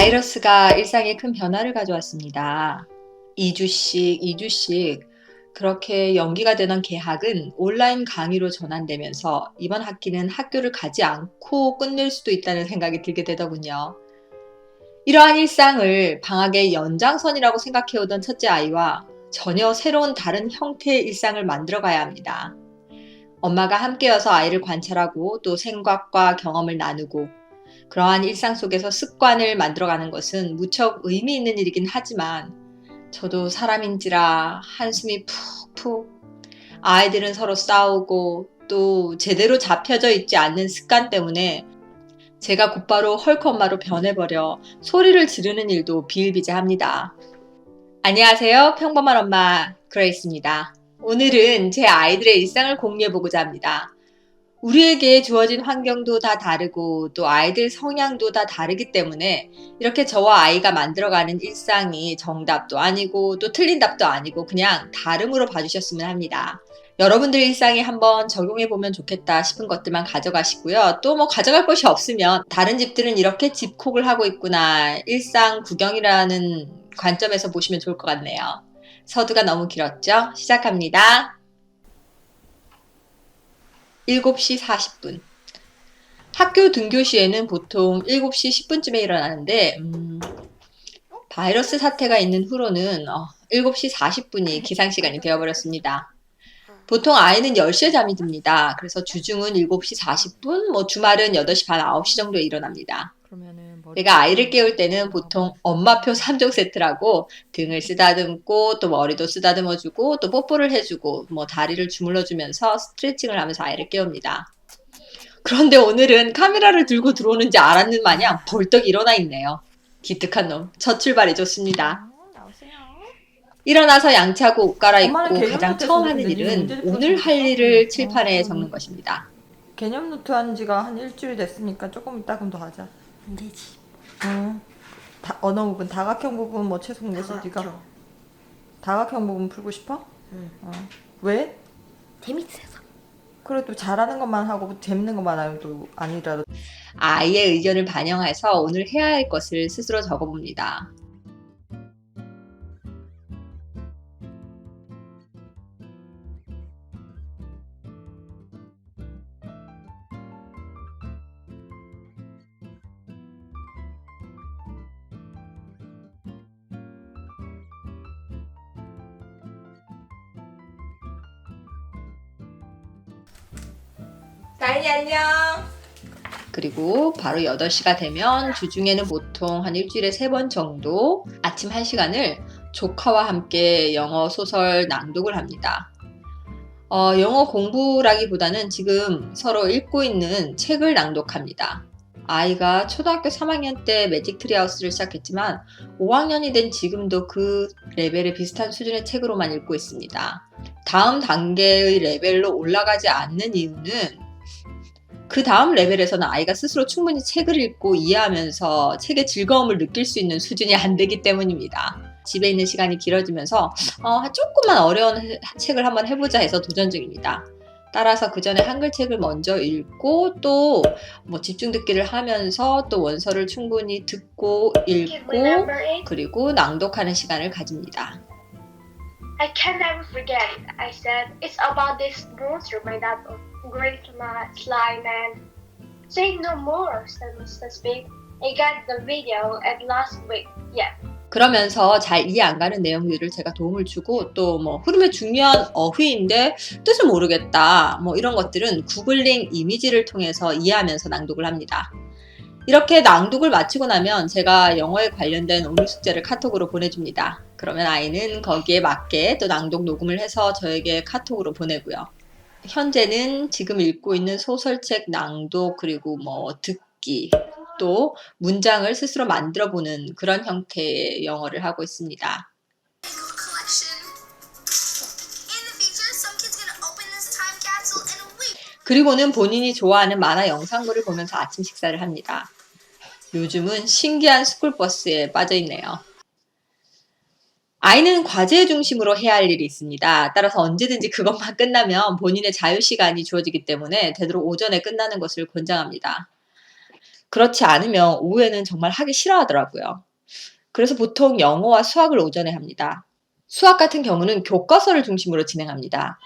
바이러스가 일상에 큰 변화를 가져왔습니다. 2주씩 그렇게 연기가 되던 개학은 온라인 강의로 전환되면서 이번 학기는 학교를 가지 않고 끝낼 수도 있다는 생각이 들게 되더군요. 이러한 일상을 방학의 연장선이라고 생각해오던 첫째 아이와 전혀 새로운 다른 형태의 일상을 만들어 가야 합니다. 엄마가 함께여서 아이를 관찰하고 또 생각과 경험을 나누고 그러한 일상 속에서 습관을 만들어가는 것은 무척 의미 있는 일이긴 하지만 저도 사람인지라 한숨이 푹푹. 아이들은 서로 싸우고 또 제대로 잡혀져 있지 않는 습관 때문에 제가 곧바로 헐크엄마로 변해버려 소리를 지르는 일도 비일비재합니다. 안녕하세요. 평범한 엄마 그레이스입니다. 오늘은 제 아이들의 일상을 공유해보고자 합니다. 우리에게 주어진 환경도 다 다르고 또 아이들 성향도 다 다르기 때문에 이렇게 저와 아이가 만들어가는 일상이 정답도 아니고 또 틀린 답도 아니고 그냥 다름으로 봐주셨으면 합니다. 여러분들 일상에 한번 적용해보면 좋겠다 싶은 것들만 가져가시고요. 또 뭐 가져갈 것이 없으면 다른 집들은 이렇게 집콕을 하고 있구나. 일상 구경이라는 관점에서 보시면 좋을 것 같네요. 서두가 너무 길었죠? 시작합니다. 7시 40분. 학교 등교 시에는 보통 7시 10분쯤에 일어나는데 바이러스 사태가 있는 후로는 7시 40분이 기상시간이 되어버렸습니다. 보통 아이는 10시에 잠이 듭니다. 그래서 주중은 7시 40분, 주말은 8시 반, 9시 정도에 일어납니다. 내가 아이를 깨울 때는 보통 엄마표 3종 세트라고 등을 쓰다듬고 또 머리도 쓰다듬어주고 또 뽀뽀를 해주고 다리를 주물러주면서 스트레칭을 하면서 아이를 깨웁니다. 그런데 오늘은 카메라를 들고 들어오는지 알았는 마냥 벌떡 일어나 있네요. 기특한 놈. 첫 출발이 좋습니다. 일어나서 양치하고 옷 갈아입고 가장 처음 하는 일은 오늘 할 일을 칠판에 적는 것입니다. 개념 노트 한 지가 한 일주일 됐으니까 조금 이따 그럼 더 하자. 안 되지. 어느 부분? 다각형 부분 뭐 최소 내서 네가 다각형 부분 풀고 싶어? 응. 왜? 재밌어서. 그래도 잘하는 것만 하고 재밌는 것만 하면 또 아니라도. 아이의 의견을 반영해서 오늘 해야 할 것을 스스로 적어봅니다. 다인이 안녕. 그리고 바로 8시가 되면 주중에는 보통 한 일주일에 3번 정도 아침 1시간을 조카와 함께 영어 소설 낭독을 합니다. 영어 공부라기보다는 지금 서로 읽고 있는 책을 낭독합니다. 아이가 초등학교 3학년 때 매직 트리하우스를 시작했지만 5학년이 된 지금도 그 레벨에 비슷한 수준의 책으로만 읽고 있습니다. 다음 단계의 레벨로 올라가지 않는 이유는 그 다음 레벨에서는 아이가 스스로 충분히 책을 읽고 이해하면서 책의 즐거움을 느낄 수 있는 수준이 안 되기 때문입니다. 집에 있는 시간이 길어지면서 조금만 어려운 책을 한번 해보자 해서 도전 중입니다. 따라서 그 전에 한글 책을 먼저 읽고 또 집중 듣기를 하면서 또 원서를 충분히 듣고 읽고 그리고 낭독하는 시간을 가집니다. I can never forget it. I said, it's about this monster made up of great slime and say no more, said Mr. Speed. I got the video at last week. Yeah. 그러면서 잘 이해 안 가는 내용들을 제가 도움을 주고 또 흐름의 중요한 어휘인데 뜻을 모르겠다 이런 것들은 구글링 이미지를 통해서 이해하면서 낭독을 합니다. 이렇게 낭독을 마치고 나면 제가 영어에 관련된 오늘 숙제를 카톡으로 보내줍니다. 그러면 아이는 거기에 맞게 또 낭독 녹음을 해서 저에게 카톡으로 보내고요. 현재는 지금 읽고 있는 소설책 낭독 그리고 듣기 또 문장을 스스로 만들어보는 그런 형태의 영어를 하고 있습니다. 그리고는 본인이 좋아하는 만화 영상물을 보면서 아침 식사를 합니다. 요즘은 신기한 스쿨버스에 빠져있네요. 아이는 과제 중심으로 해야 할 일이 있습니다. 따라서 언제든지 그것만 끝나면 본인의 자유시간이 주어지기 때문에 되도록 오전에 끝나는 것을 권장합니다. 그렇지 않으면 오후에는 정말 하기 싫어하더라고요. 그래서 보통 영어와 수학을 오전에 합니다. 수학 같은 경우는 교과서를 중심으로 진행합니다.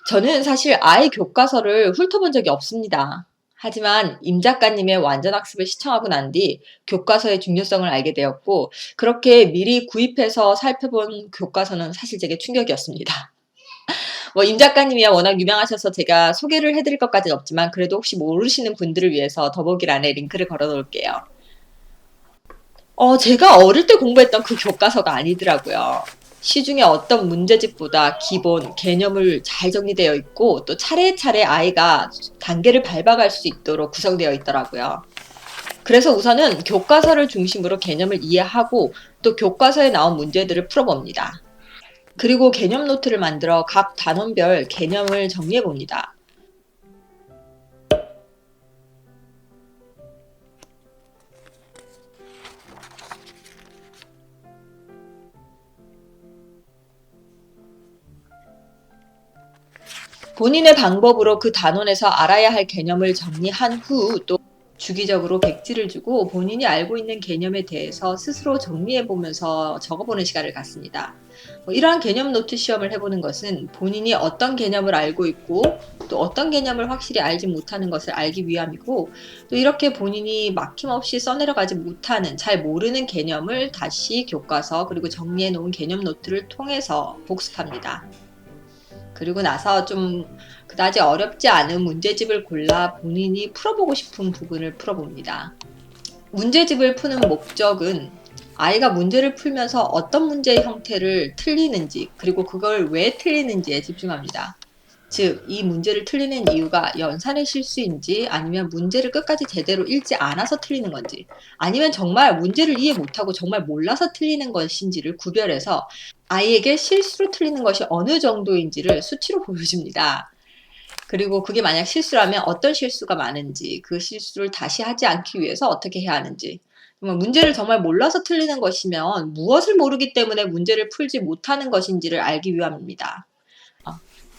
저는 사실 아예 교과서를 훑어본 적이 없습니다. 하지만 임 작가님의 완전학습을 시청하고 난 뒤 교과서의 중요성을 알게 되었고, 그렇게 미리 구입해서 살펴본 교과서는 사실 제게 충격이었습니다. 임 작가님이야 워낙 유명하셔서 제가 소개를 해드릴 것까지는 없지만, 그래도 혹시 모르시는 분들을 위해서 더보기란에 링크를 걸어 놓을게요. 제가 어릴 때 공부했던 그 교과서가 아니더라고요. 시중에 어떤 문제집보다 기본 개념을 잘 정리되어 있고, 또 차례차례 아이가 단계를 밟아갈 수 있도록 구성되어 있더라고요. 그래서 우선은 교과서를 중심으로 개념을 이해하고 또 교과서에 나온 문제들을 풀어봅니다. 그리고 개념 노트를 만들어 각 단원별 개념을 정리해 봅니다. 본인의 방법으로 그 단원에서 알아야 할 개념을 정리한 후 또 주기적으로 백지를 주고 본인이 알고 있는 개념에 대해서 스스로 정리해 보면서 적어보는 시간을 갖습니다. 이러한 개념 노트 시험을 해보는 것은 본인이 어떤 개념을 알고 있고 또 어떤 개념을 확실히 알지 못하는 것을 알기 위함이고, 또 이렇게 본인이 막힘없이 써내려가지 못하는, 잘 모르는 개념을 다시 교과서 그리고 정리해 놓은 개념 노트를 통해서 복습합니다. 그리고 나서 좀 그다지 어렵지 않은 문제집을 골라 본인이 풀어보고 싶은 부분을 풀어봅니다. 문제집을 푸는 목적은 아이가 문제를 풀면서 어떤 문제의 형태를 틀리는지, 그리고 그걸 왜 틀리는지에 집중합니다. 즉, 이 문제를 틀리는 이유가 연산의 실수인지, 아니면 문제를 끝까지 제대로 읽지 않아서 틀리는 건지, 아니면 정말 문제를 이해 못하고 정말 몰라서 틀리는 것인지를 구별해서 아이에게 실수로 틀리는 것이 어느 정도인지를 수치로 보여줍니다. 그리고 그게 만약 실수라면 어떤 실수가 많은지, 그 실수를 다시 하지 않기 위해서 어떻게 해야 하는지, 문제를 정말 몰라서 틀리는 것이면 무엇을 모르기 때문에 문제를 풀지 못하는 것인지를 알기 위함입니다.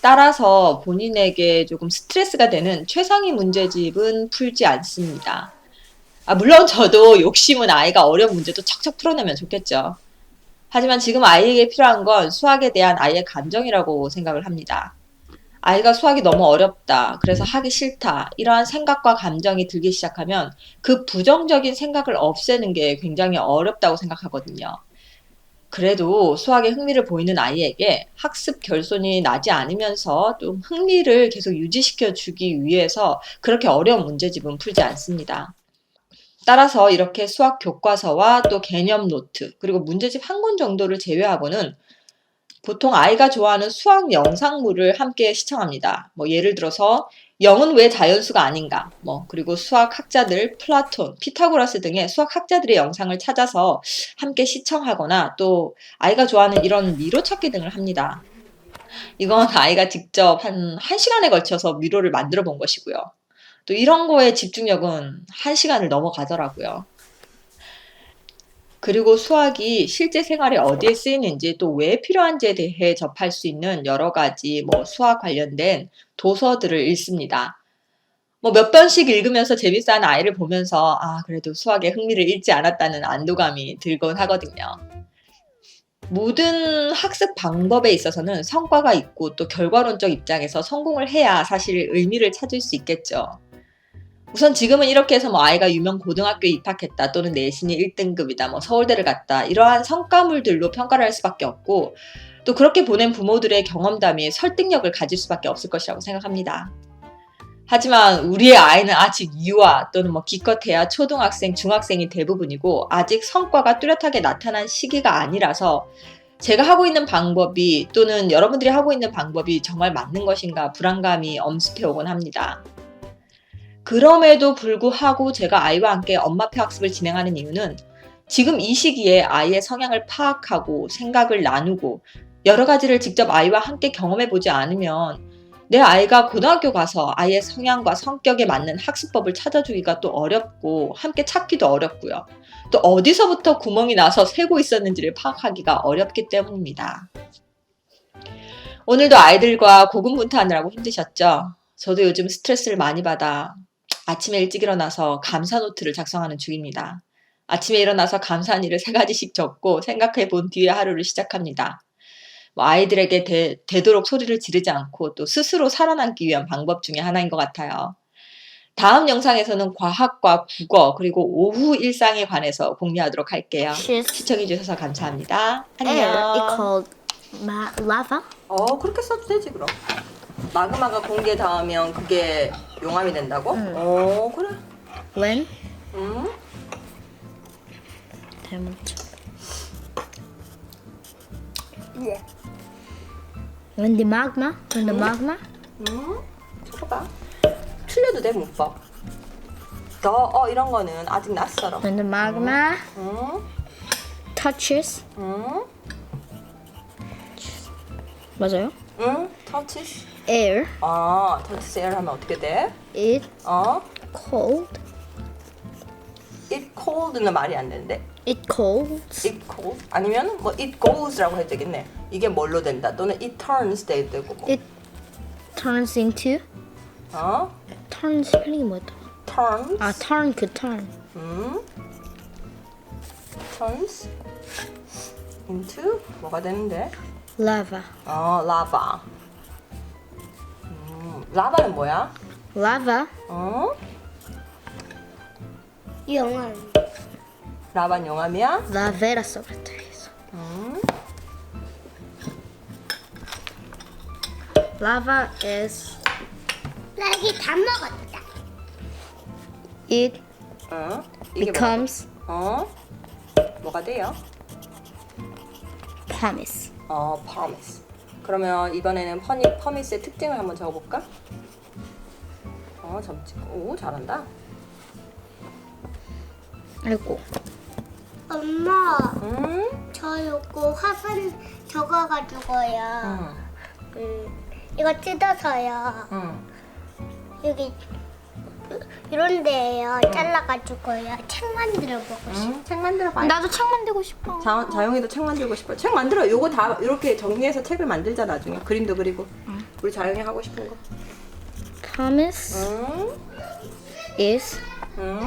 따라서 본인에게 조금 스트레스가 되는 최상위 문제집은 풀지 않습니다. 물론 저도 욕심은 아이가 어려운 문제도 척척 풀어내면 좋겠죠. 하지만 지금 아이에게 필요한 건 수학에 대한 아이의 감정이라고 생각을 합니다. 아이가 수학이 너무 어렵다, 그래서 하기 싫다, 이러한 생각과 감정이 들기 시작하면 그 부정적인 생각을 없애는 게 굉장히 어렵다고 생각하거든요. 그래도 수학에 흥미를 보이는 아이에게 학습 결손이 나지 않으면서 좀 흥미를 계속 유지시켜 주기 위해서 그렇게 어려운 문제집은 풀지 않습니다. 따라서 이렇게 수학 교과서와 또 개념 노트, 그리고 문제집 한 권 정도를 제외하고는 보통 아이가 좋아하는 수학 영상물을 함께 시청합니다. 예를 들어서 0은 왜 자연수가 아닌가, 그리고 수학학자들, 플라톤, 피타고라스 등의 수학학자들의 영상을 찾아서 함께 시청하거나, 또 아이가 좋아하는 이런 미로 찾기 등을 합니다. 이건 아이가 직접 한 1시간에 걸쳐서 미로를 만들어 본 것이고요. 또 이런 거에 집중력은 1시간을 넘어가더라고요. 그리고 수학이 실제 생활에 어디에 쓰이는지, 또 왜 필요한지에 대해 접할 수 있는 여러 가지 수학 관련된 도서들을 읽습니다. 몇 번씩 읽으면서 재밌어하는 아이를 보면서 그래도 수학에 흥미를 잃지 않았다는 안도감이 들곤 하거든요. 모든 학습 방법에 있어서는 성과가 있고 또 결과론적 입장에서 성공을 해야 사실 의미를 찾을 수 있겠죠. 우선 지금은 이렇게 해서 아이가 유명 고등학교에 입학했다, 또는 내신이 1등급이다, 서울대를 갔다, 이러한 성과물들로 평가를 할 수밖에 없고, 또 그렇게 보낸 부모들의 경험담이 설득력을 가질 수밖에 없을 것이라고 생각합니다. 하지만 우리의 아이는 아직 유아 또는 기껏해야 초등학생, 중학생이 대부분이고 아직 성과가 뚜렷하게 나타난 시기가 아니라서 제가 하고 있는 방법이, 또는 여러분들이 하고 있는 방법이 정말 맞는 것인가 불안감이 엄습해 오곤 합니다. 그럼에도 불구하고 제가 아이와 함께 엄마표 학습을 진행하는 이유는 지금 이 시기에 아이의 성향을 파악하고 생각을 나누고 여러 가지를 직접 아이와 함께 경험해보지 않으면 내 아이가 고등학교 가서 아이의 성향과 성격에 맞는 학습법을 찾아주기가 또 어렵고, 함께 찾기도 어렵고요. 또 어디서부터 구멍이 나서 새고 있었는지를 파악하기가 어렵기 때문입니다. 오늘도 아이들과 고군분투하느라고 힘드셨죠? 저도 요즘 스트레스를 많이 받아 아침에 일찍 일어나서 감사 노트를 작성하는 중입니다. 아침에 일어나서 감사한 일을 3가지씩 적고 생각해 본 뒤에 하루를 시작합니다. 뭐 아이들에게 되도록 소리를 지르지 않고 또 스스로 살아남기 위한 방법 중에 하나인 것 같아요. 다음 영상에서는 과학과 국어 그리고 오후 일상에 관해서 공유하도록 할게요. She's 시청해 주셔서 감사합니다. air. It 안녕. called lava. 그렇게 써도 되지 그럼. 마그마가 공기에 닿으면 그게 용암이 된다고? 그래. When 응? when the magma 응? 쳐봐. 틀려도 돼 문법. 이런 거는 아직 낯설어. when the magma 응? touches 응? 맞아요? 응? touches. air touches air 하면 어떻게 돼? it 어? cold it cold는 말이 안 되는데. it colds it cold 아니면 뭐 it goes라고 해도 되겠네. 이게 뭘로 된다. 또는 it turns 돼도 되고 뭐. it turns into turn 스펠링이 뭐였다? turns turn 그 turn turns into 뭐가 되는데? lava lava. 라바는 뭐야? lava 영화. 라바는 용암이야? lavera sobre todo lava is 딸기 다 먹었다. it 이게 becomes 뭐가 돼요? pumice promise. 그러면 이번에는 퍼미스의 특징을 한번 적어볼까? 점 찍고. 오, 잘한다. 아이고 엄마, 응? 저 요거 화분 적어가지고요. 이거 뜯어서요. 응. 여기 이런 데에요. 잘라가지고요. 책 만들어 보고 싶어. 책 만들어 봐요. 나도 책 만들고 싶어 자영이도 책 만들고 싶어. 책 만들어. 요거 다 이렇게 정리해서 책을 만들자 나중에. 그림도 그리고. 우리 자영이 하고 싶은 거. pumice 응? is 응?